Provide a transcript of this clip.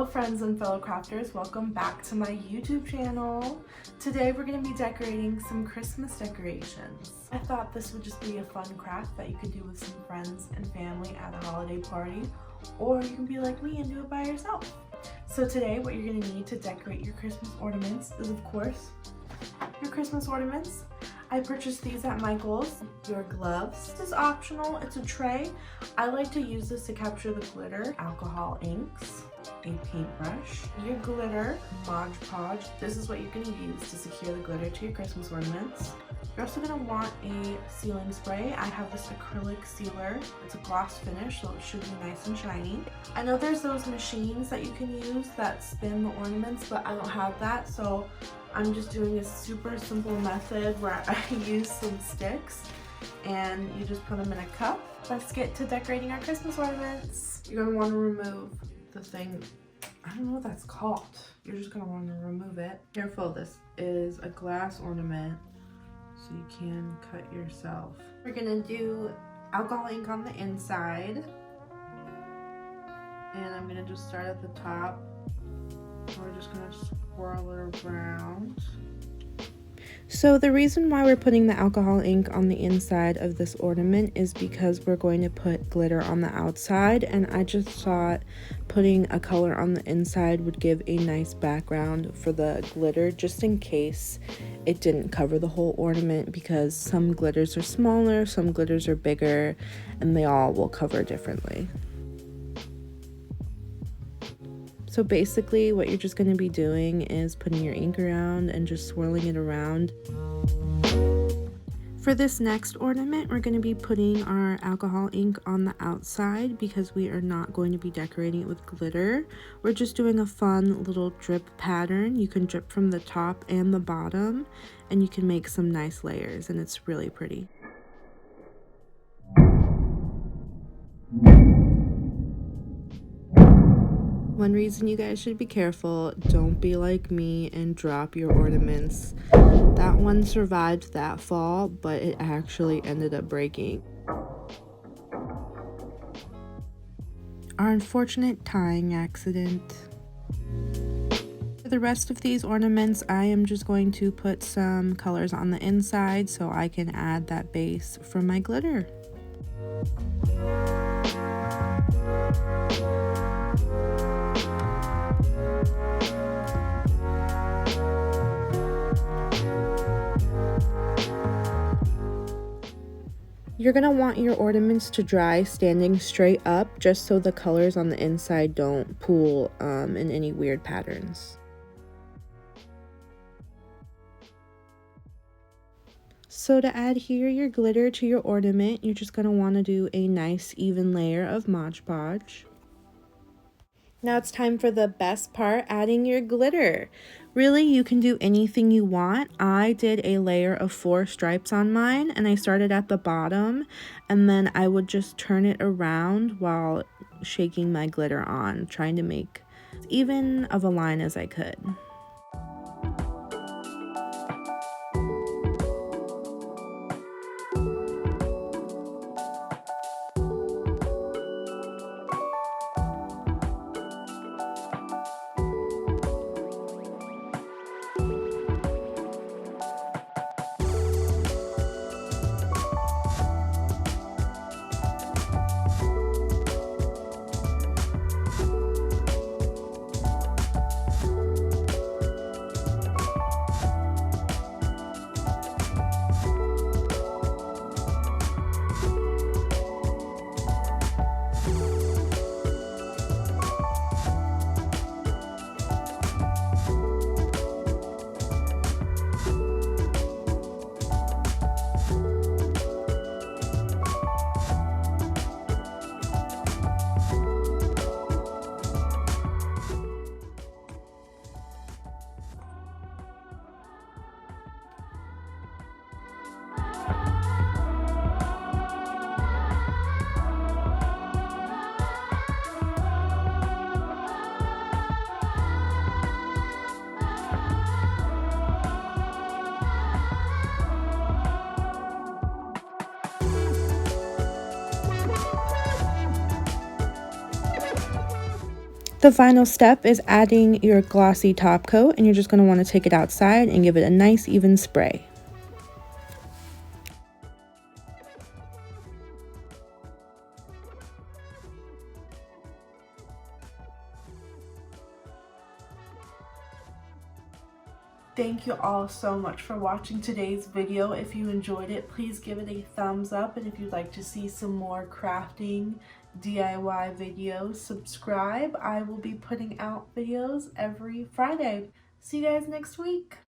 friends and fellow crafters, welcome back to my YouTube channel. Today we're going to be decorating some Christmas decorations. I thought this would just be a fun craft that you could do with some friends and family at a holiday party, or you can be like me and do it by yourself. So today what you're going to need to decorate your Christmas ornaments is, of course, your Christmas ornaments. I purchased these at Michael's. Your gloves. This is optional. It's a tray. I like to use this to capture the glitter. Alcohol inks. A paintbrush. Your glitter. Podge. This is what you're going to use to secure the glitter to your Christmas ornaments. You're also going to want a sealing spray. I have this acrylic sealer. It's a gloss finish, so it should be nice and shiny. I know there's those machines that you can use that spin the ornaments, but I don't have that, so I'm just doing a super simple method where I use some sticks and you just put them in a cup. Let's get to decorating our Christmas ornaments. You're going to want to remove the thing, I don't know what that's called. You're just going to want to remove it. Careful, this is a glass ornament, so you can cut yourself. We're going to do alcohol ink on the inside. And I'm going to just start at the top. We're just going to swirl it around. So the reason why we're putting the alcohol ink on the inside of this ornament is because we're going to put glitter on the outside, and I just thought putting a color on the inside would give a nice background for the glitter, just in case it didn't cover the whole ornament, because some glitters are smaller, some glitters are bigger, and they all will cover differently. So basically what you're just going to be doing is putting your ink around and just swirling it around. For this next ornament, we're going to be putting our alcohol ink on the outside because we are not going to be decorating it with glitter. We're just doing a fun little drip pattern. You can drip from the top and the bottom, and you can make some nice layers, and it's really pretty. One reason you guys should be careful, don't be like me and drop your ornaments. That one survived that fall, but it actually ended up breaking. Our unfortunate tying accident. For the rest of these ornaments, I am just going to put some colors on the inside so I can add that base for my glitter. You're going to want your ornaments to dry standing straight up, just so the colors on the inside don't pool in any weird patterns. So to adhere your glitter to your ornament, you're just going to want to do a nice even layer of Mod Podge. Now it's time for the best part, adding your glitter. Really, you can do anything you want. I did a layer of 4 stripes on mine, and I started at the bottom, and then I would just turn it around while shaking my glitter on, trying to make as even of a line as I could. The final step is adding your glossy top coat, and you're just going to want to take it outside and give it a nice even spray. Thank you all so much for watching today's video. If you enjoyed it, please give it a thumbs up, and if you'd like to see some more crafting DIY videos, subscribe. I will be putting out videos every Friday. See you guys next week.